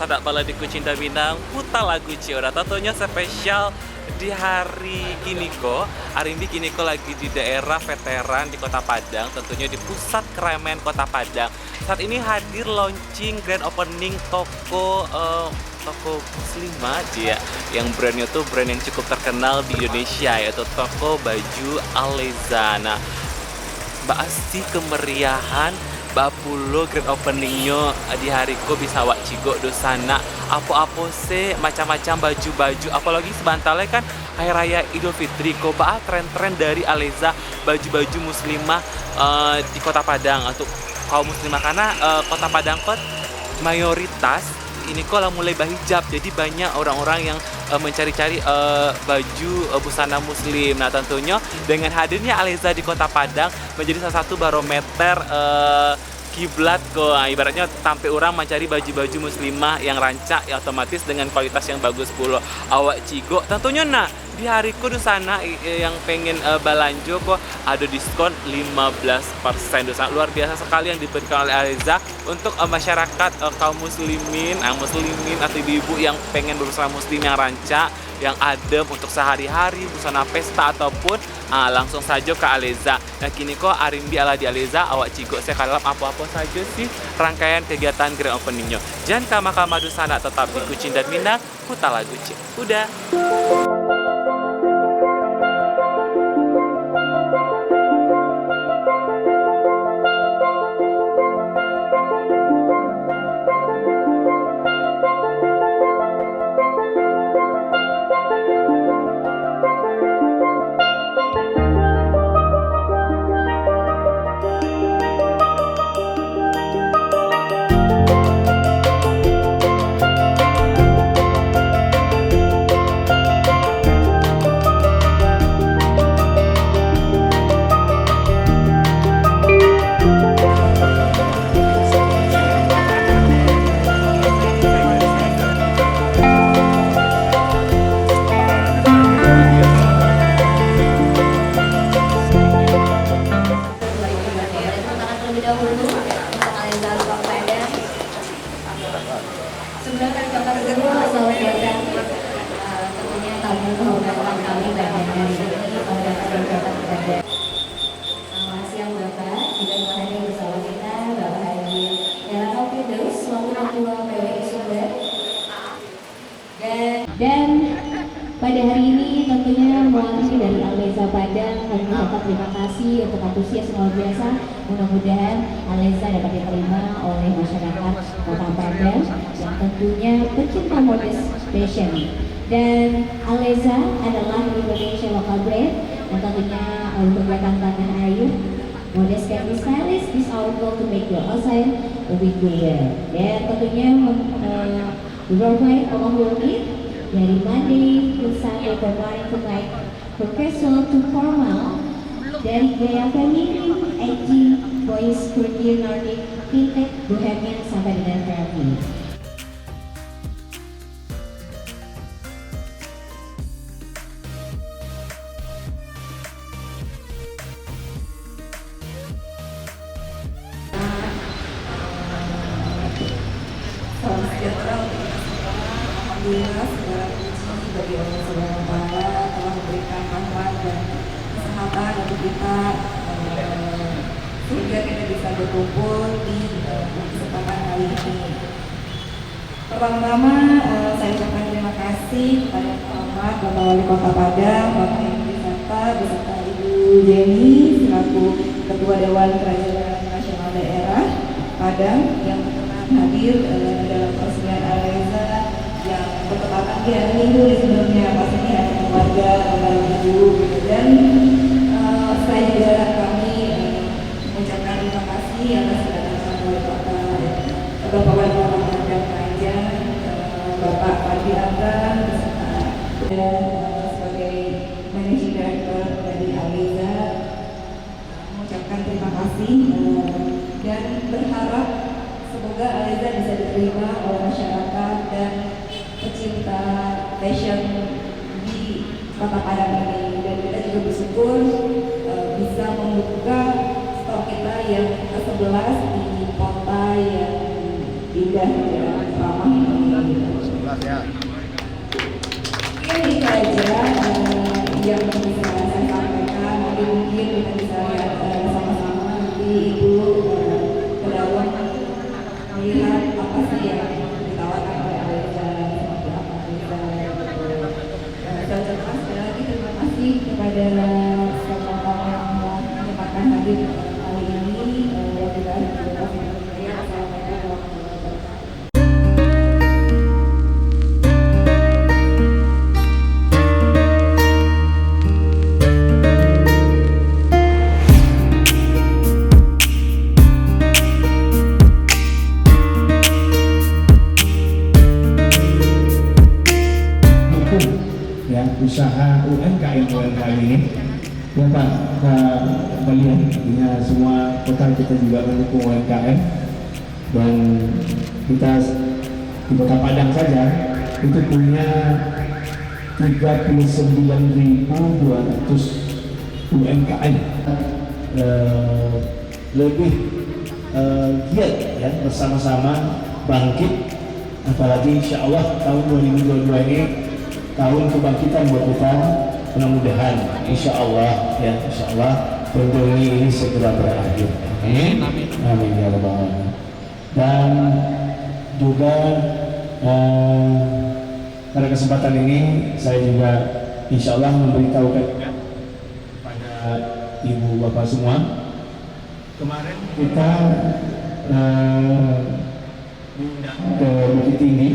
sadak bala di Kucinta Minang, puta lagu Ciora. Tentunya spesial di hari Kiniko. Hari ini Kiniko lagi di daerah veteran di Kota Padang, tentunya di pusat keramaian Kota Padang. Saat ini hadir launching grand opening toko muslimah dia, yang brandnya tuh brand yang cukup terkenal di Indonesia, yaitu toko baju Aleza. Nah, Mbak Asti kemeriahan Bapulo grand openingnya di hari ko bisa wak cigo dosana apa-apa se macam-macam baju-baju, apalagi sebentarnya kan hari raya Idul Fitri ko tren-tren dari Aleza baju-baju muslimah di Kota Padang untuk kaum muslimah, karena Kota Padang kok mayoritas ini kok lah mulai bahijab, jadi banyak orang-orang yang mencari-cari baju busana muslim. Nah, tentunya dengan hadirnya Aleza di Kota Padang menjadi salah satu barometer kiblat kok. Nah, ibaratnya tampil orang mencari baju-baju muslimah yang rancak, ya otomatis dengan kualitas yang bagus pula. Awak cigo tentunya nak di hari kudu sana yang pengen balanjo kok ada diskon 15% dosa luar biasa sekali yang diberikan oleh Aleza untuk masyarakat kaum muslimin atau ibu-ibu yang pengen berusaha muslim yang rancak, yang adem untuk sehari-hari busana pesta ataupun langsung saja ke Aleza. Nah, kini kok Arimbi ala di Aleza awak cigo saya kalap apa-apa saja sih rangkaian kegiatan grand openingnya. Jangan kama-kama sana tetap di Kucing dan Minang, putar lagu Cik. Udah. Dan pada hari ini tentunya mewakili dari Aleza Padang kami ucapkan terima kasih untuk antusias luar biasa. Mudah-mudahan Aleza dapat diterima oleh masyarakat Kota Padang yang tentunya pecinta modest fashion. Dan Aleza adalah Indonesia local brand dan tentunya bergerakkan tanah air. Modest can be stylish, is our goal to make your outside a bit bigger. Dan tentunya provide all need dari Monday to Sunday, from morning to night, from casual to formal, dari gaya feminin, edgy, boys, quirky, nordic, vintage, bohemian, sampai dengan therapy. Salam sejahtera untuk kita semua. Alhamdulillah segala puji bagi Allah Subhanahu wa Ta'ala telah memberikan rahmat dan kesehatan untuk kita sehingga kita bisa berkumpul di kesempatan kali ini. Pertama-tama saya ucapkan terima kasih kepada Bapak Wali Kota Padang, Bapak Henry Wisata beserta Ibu Jenny selaku Ketua Dewan Kerajaan Nasional Daerah Padang yang hadir dalam peresmian Aleza yang bertepatan di hari Minggu di sebelumnya. Pastinya ada keluarga, bapak ibu, dan saya juga kami mengucapkan terima kasih atas kedatangan wali kota Bapak Wali Kota Padang Panjang, Bapak Fadli Amran beserta dan sebagai managing director dari Aleza mengucapkan terima kasih dan berharap semoga Aleza bisa diterima oleh masyarakat dan pecinta fashion di Kota Padang ini, dan kita juga bersyukur bisa membuka stok kita yang ke-11 di kota yang indah dan ramah Ini saja yang bisa saya sampaikan. Nanti mungkin kita bisa lihat sama-sama nanti Ibu ke dalam melihat apa sih yang ditawarkan oleh Aleza, seperti apa Aleza. Saya ucapkan sekali lagi terima kasih kepada semua orang yang menyempatkan hadir kali ini. Wabillahi taufiq wal hidayah. Assalamualaikum warahmatullahi wabarakatuh. Ya, usaha UMKM ini ya Pak, kita melihat ya, semua kota kita juga mendukung UMKM, dan kita di Kota Padang saja itu punya 39.200 UMKM, lebih giat ya bersama-sama bangkit, apalagi insya Allah tahun 2022 ini tahun kebangkitan buat kita. Mudah-mudahan insya Allah ya, insya Allah pandemi ini segera berakhir. Amin. Amin ya rabbal alamin. Dan juga pada kesempatan ini saya juga insya Allah memberitahukan juga pada ibu bapak semua, kemarin kita diundang ke Bukit Tinggi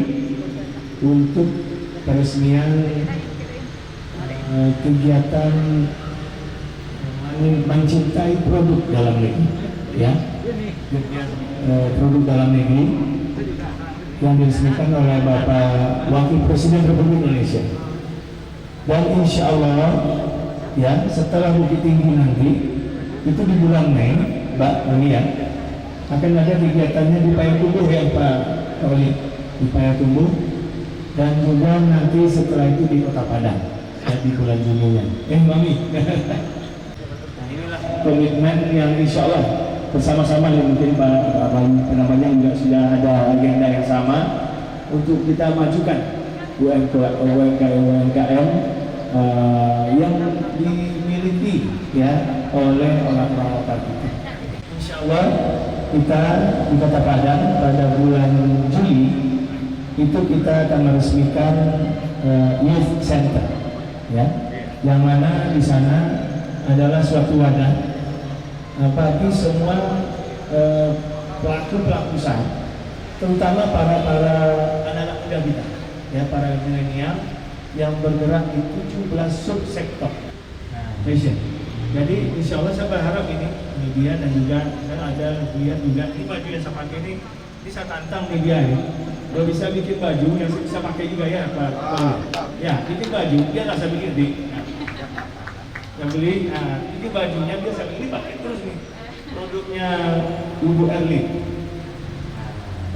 untuk peresmian kegiatan mencintai produk dalam negeri, ya, produk dalam negeri yang diresmikan oleh Bapak Wakil Presiden Republik Indonesia. Dan insya Allah ya, setelah Bukit Tinggi nanti itu di bulan Mei, Mbak Mania, akan ada kegiatannya di Payakumbuh ya Pak Oli, di Payakumbuh, dan juga nanti setelah itu di Kota Padang ya, di bulan Juni-nya. Mami. Nah, inilah komitmen yang insya Allah bersama-sama yang mungkin Pak penamanya juga sudah ada agenda yang sama untuk kita majukan UMKM yang dimiliki ya oleh orang-orang lokal kita. Insya Allah kita di Kota Padang pada bulan Juli itu kita akan meresmikan youth center, ya, yang mana di sana adalah suatu wadah bagi semua pelaku usaha, terutama para anak-anak muda kita, ya, para milenial yang bergerak di 17 subsektor fashion. Jadi insya Allah saya berharap ini media dan juga saya ada lihat juga ini baju yang saya pakai ini saya tantang media ini. Kalau bisa bikin baju yang bisa pakai juga ya Pak. Ya, bikin baju dia nggak saya bikin di. Yang beli, ini bajunya biasa ini pakai terus nih. Produknya Ibu Erli.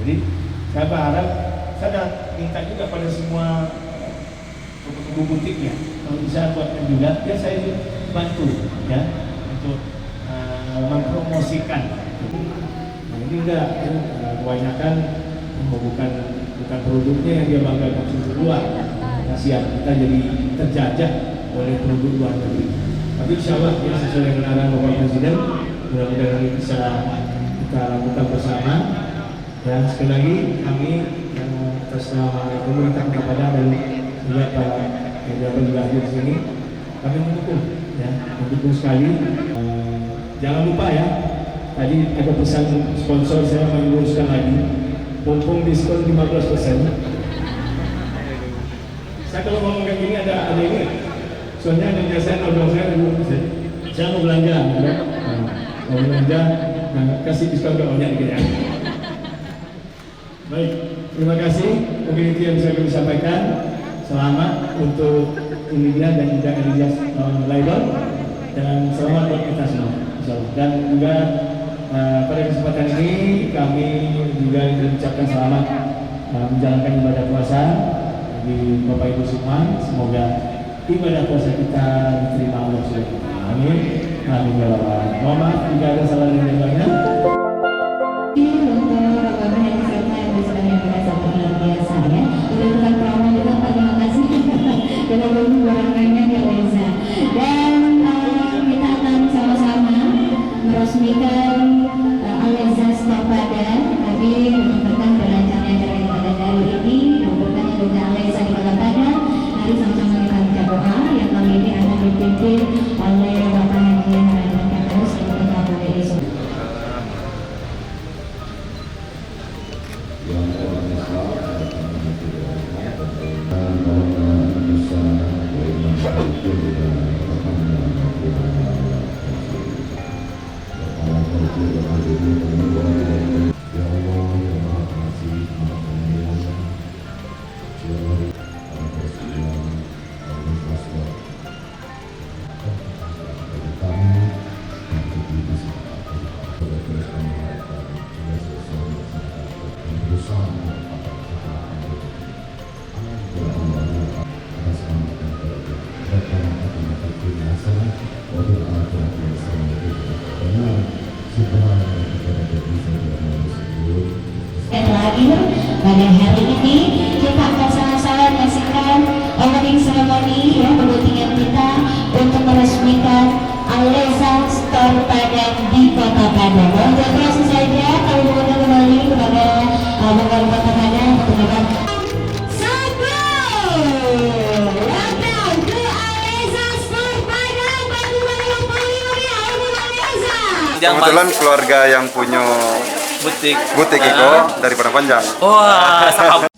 Jadi saya berharap, saya minta juga pada semua toko butiknya, kalau bisa buatkan juga, ya saya bantu ya untuk mempromosikan. Nah, ini enggak, kebanyakan bukan produknya yang dia banggakan konsumsi luar. Kasihan kita jadi terjajah oleh produk luar negeri. Tapi insya Allah ya, sesuai dengan arahan Bapak Presiden, mudah-mudahan ini bisa kita lakukan bersama. Dan sekali lagi kami atas nama pemerintah Kota Padang dan juga Pak Jabat juga hadir di sini, kami mendukung, ya, mendukung sekali. Jangan lupa ya, tadi ada pesan sponsor, saya meluruskan lagi, mumpung diskon 15%. Saya kalau ngomong kayak gini ada ini, soalnya ada biasanya nodong saya 20%. Saya mau belanja, ya. Mau belanja, kasih diskon ke owner gitu ya. Baik, terima kasih. Mungkin itu yang bisa kami sampaikan. Selamat untuk Emilia dan juga Elias Laibon, dan selamat buat kita semua. Dan juga pada kesempatan ini kami juga mengucapkan selamat menjalankan ibadah puasa bagi Bapak Ibu semua. Semoga ibadah puasa kita diterima Allah SWT. Amin. Amin ya Allah. Mohon maaf jika ada salah dan lainnya. Untuk rekaman yang sama yang sudah yang sangat luar biasa ya. dipimpin oleh Bapak Haji Harapan Kamus untuk KPI. Pada hari ini kita akan sama-sama menyaksikan opening ceremony ya perguntingan kita untuk meresmikan Aleza Store Padang di Kota Padang. Dan langsung saja kami mengundang kembali kepada Bapak Kota Padang untuk dapat kebetulan keluarga yang punya butik butik Iko dari Padang Panjang. Wah,